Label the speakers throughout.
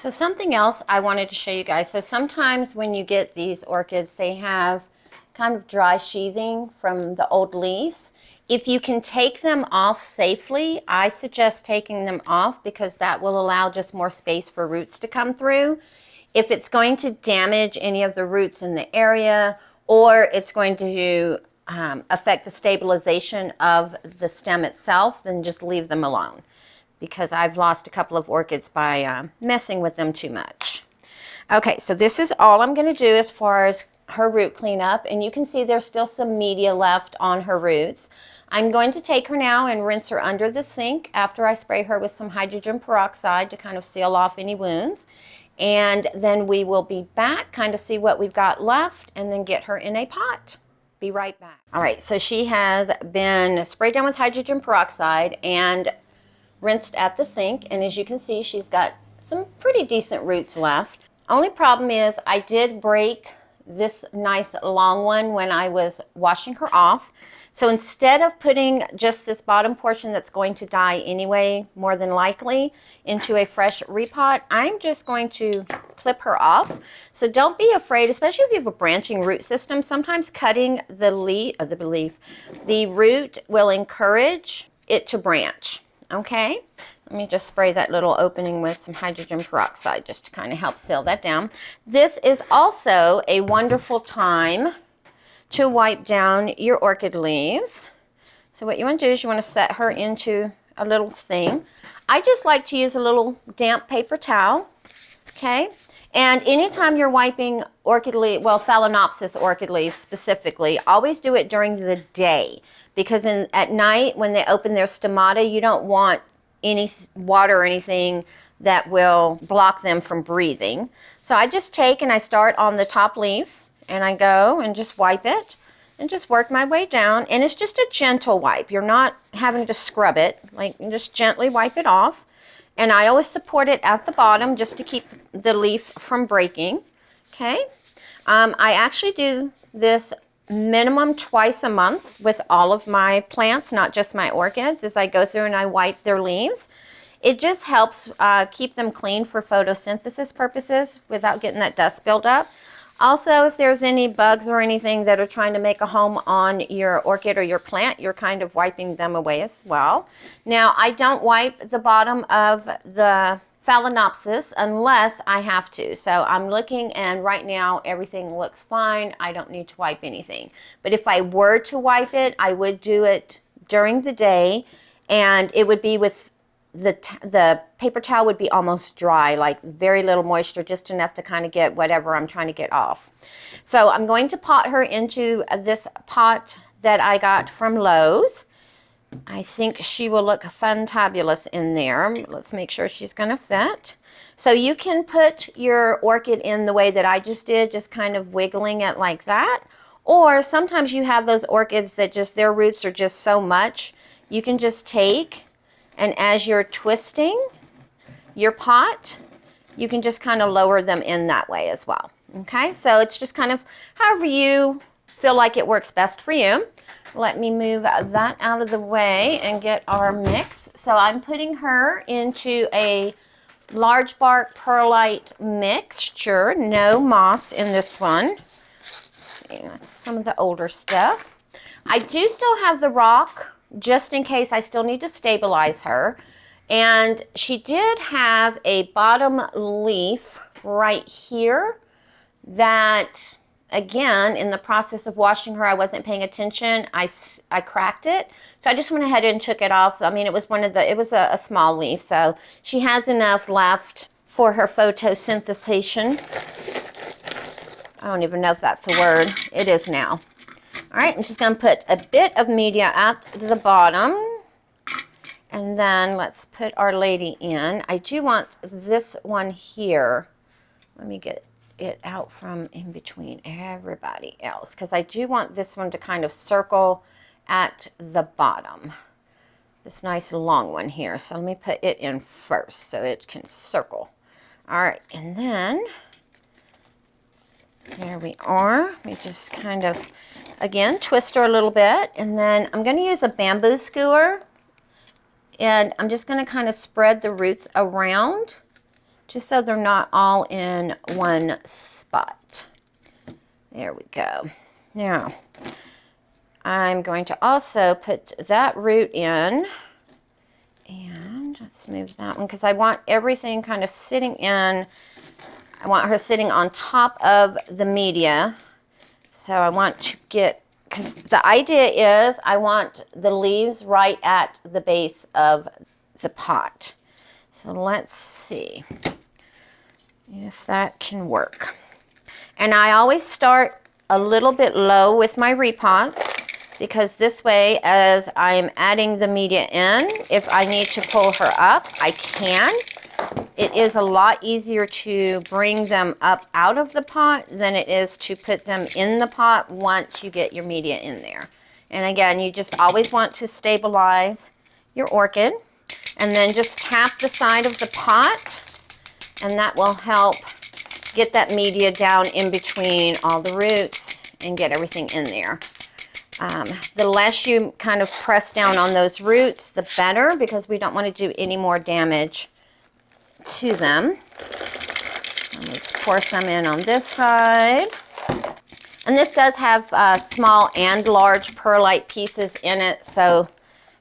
Speaker 1: So something else I wanted to show you guys. So sometimes when you get these orchids, they have kind of dry sheathing from the old leaves. If you can take them off safely, I suggest taking them off because that will allow just more space for roots to come through. If it's going to damage any of the roots in the area, or it's going to affect the stabilization of the stem itself, then just leave them alone, because I've lost a couple of orchids by messing with them too much. Okay, so this is all I'm going to do as far as her root cleanup, and you can see there's still some media left on her roots. I'm going to take her now and rinse her under the sink after I spray her with some hydrogen peroxide to kind of seal off any wounds. And then we will be back, kind of see what we've got left, and then get her in a pot. Be right back. All right, so she has been sprayed down with hydrogen peroxide and rinsed at the sink, and as you can see, she's got some pretty decent roots left. Only problem is I did break this nice long one when I was washing her off. So instead of putting just this bottom portion that's going to die anyway, more than likely, into a fresh repot, I'm just going to clip her off. So don't be afraid, especially if you have a branching root system. Sometimes cutting the the root will encourage it to branch. Okay, let me just spray that little opening with some hydrogen peroxide just to kind of help seal that down. This is also a wonderful time to wipe down your orchid leaves. So what you want to do is you want to set her into a little thing. I just like to use a little damp paper towel, okay? And anytime you're wiping orchid leaf, well, Phalaenopsis orchid leaves specifically, always do it during the day, because at night when they open their stomata, you don't want any water or anything that will block them from breathing. So I just take and I start on the top leaf, and I go and just wipe it and just work my way down. And it's just a gentle wipe. You're not having to scrub it. Like, you just gently wipe it off. And I always support it at the bottom just to keep the leaf from breaking. Okay. I actually do this minimum twice a month with all of my plants, not just my orchids, as I go through and I wipe their leaves. It just helps keep them clean for photosynthesis purposes without getting that dust buildup. Also, if there's any bugs or anything that are trying to make a home on your orchid or your plant, you're kind of wiping them away as well. Now, I don't wipe the bottom of the Phalaenopsis unless I have to. So I'm looking, and right now everything looks fine. I don't need to wipe anything. But if I were to wipe it, I would do it during the day, and it would be with the paper towel would be almost dry, like very little moisture, just enough to kind of get whatever I'm trying to get off. So I'm going to pot her into this pot that I got from Lowe's. I think she will look fantabulous in there. Let's make sure she's going to fit. So you can put your orchid in the way that I just did, just kind of wiggling it like that. Or sometimes you have those orchids that just, their roots are just so much, you can just take, and as you're twisting your pot, you can just kind of lower them in that way as well. Okay, so it's just kind of however you feel like it works best for you. Let me move that out of the way and get our mix. So I'm putting her into a large bark perlite mixture. No moss in this one. Let's see, that's some of the older stuff. I do still have the rock, just in case I still need to stabilize her. And she did have a bottom leaf right here that, again, in the process of washing her, I wasn't paying attention. I cracked it. So I just went ahead and took it off. I mean, it was it was a small leaf, so she has enough left for her photosynthesization. I don't even know if that's a word. It is now. All right, I'm just going to put a bit of media at the bottom, and then let's put Our Lady in. I do want this one here. Let me get it out from in between everybody else, because I do want this one to kind of circle at the bottom. This nice long one here. So let me put it in first so it can circle. All right, and then there we are. We just kind of, again, twist her a little bit, and then I'm going to use a bamboo skewer, and I'm just going to kind of spread the roots around just so they're not all in one spot. There we go. Now, I'm going to also put that root in, and let's move that one because I want everything kind of sitting in. I want her sitting on top of the media. So I want to get, because the idea is I want the leaves right at the base of the pot. So let's see if that can work. And I always start a little bit low with my repots, because this way, as I'm adding the media in, if I need to pull her up, I can. It is a lot easier to bring them up out of the pot than it is to put them in the pot once you get your media in there. And again, you just always want to stabilize your orchid, and then just tap the side of the pot, and that will help get that media down in between all the roots and get everything in there. The less you kind of press down on those roots, the better, because we don't want to do any more damage to them. Let me just pour some in on this side. And this does have small and large perlite pieces in it, so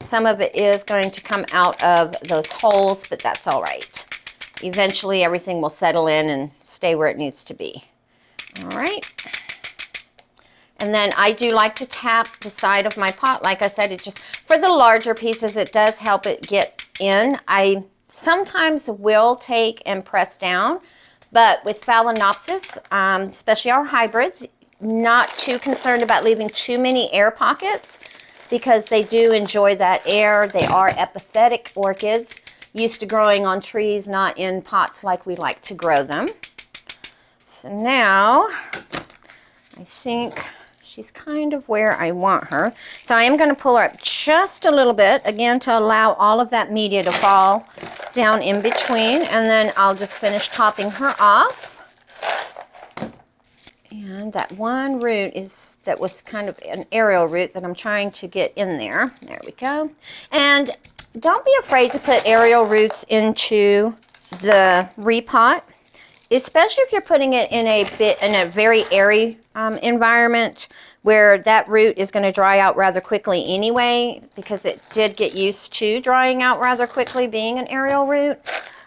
Speaker 1: some of it is going to come out of those holes, but that's all right. Eventually everything will settle in and stay where it needs to be. All right. And then I do like to tap the side of my pot. Like I said, it just, for the larger pieces, it does help it get in. I sometimes will take and press down, but with Phalaenopsis, especially our hybrids, not too concerned about leaving too many air pockets, because they do enjoy that air. They are epiphytic orchids, used to growing on trees, not in pots like we like to grow them. So now, I think she's kind of where I want her. So I am going to pull her up just a little bit, again, to allow all of that media to fall down in between, and then I'll just finish topping her off. And that one root that was kind of an aerial root that I'm trying to get in there. There we go. And don't be afraid to put aerial roots into the repot, especially if you're putting it in a very airy environment where that root is going to dry out rather quickly anyway, because it did get used to drying out rather quickly being an aerial root.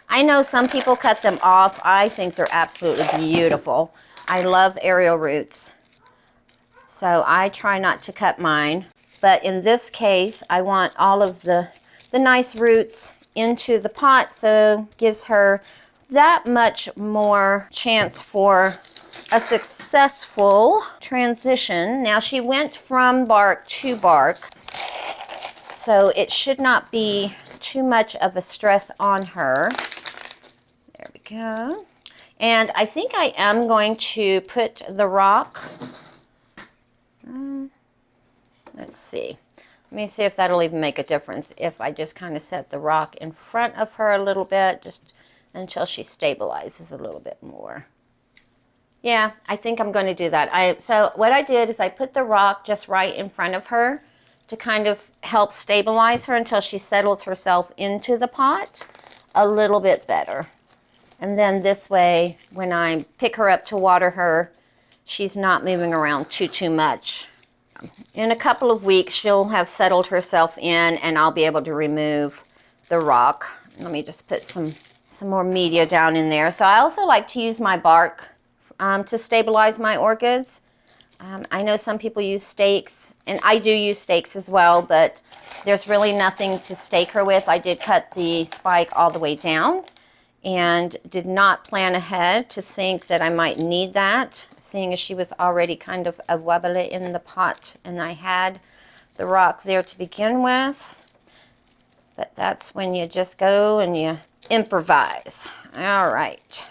Speaker 1: I know some people cut them off. I think they're absolutely beautiful. I love aerial roots, so I try not to cut mine. But in this case, I want all of the nice roots into the pot, so it gives her that much more chance for a successful transition. Now, she went from bark to bark, so it should not be too much of a stress on her. There we go. And I think I am going to put the rock, let's see. Let me see if that'll even make a difference if I just kind of set the rock in front of her a little bit, just until she stabilizes a little bit more. Yeah, I think I'm going to do that. So what I did is I put the rock just right in front of her to kind of help stabilize her until she settles herself into the pot a little bit better. And then this way, when I pick her up to water her, she's not moving around too much. In a couple of weeks, she'll have settled herself in, and I'll be able to remove the rock. Let me just put some more media down in there. So I also like to use my bark to stabilize my orchids. I know some people use stakes, and I do use stakes as well, but there's really nothing to stake her with. I did cut the spike all the way down and did not plan ahead to think that I might need that, seeing as she was already kind of a wobbly in the pot, and I had the rock there to begin with. But that's when you just go and you improvise. All right.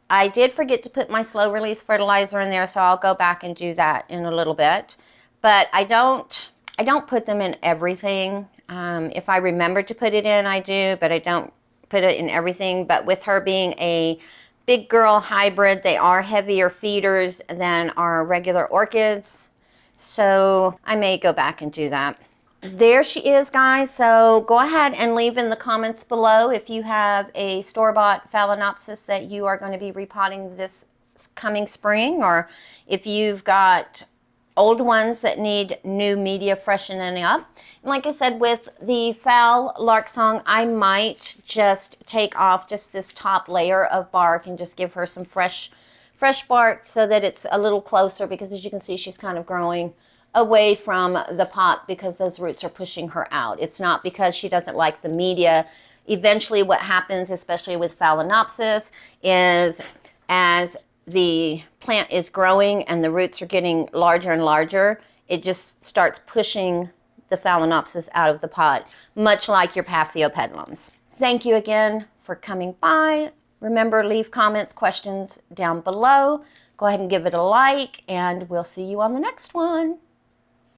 Speaker 1: I did forget to put my slow release fertilizer in there, so I'll go back and do that in a little bit. But I don't put them in everything. If I remember to put it in, I do, but I don't put it in everything. But with her being a big girl hybrid, they are heavier feeders than our regular orchids, so I may go back and do that. there she is, guys. So go ahead and leave in the comments below if you have a store-bought Phalaenopsis that you are going to be repotting this coming spring, or if you've got old ones that need new media freshening up. And like I said, with the Phal Lark Song, I might just take off just this top layer of bark and just give her some fresh bark so that it's a little closer, because as you can see, she's kind of growing away from the pot because those roots are pushing her out. It's not because she doesn't like the media. Eventually what happens, especially with Phalaenopsis, is as the plant is growing and the roots are getting larger and larger, it just starts pushing the Phalaenopsis out of the pot, much like your Paphiopedilums. Thank you again for coming by. Remember, leave comments, questions down below. Go ahead and give it a like, and we'll see you on the next one.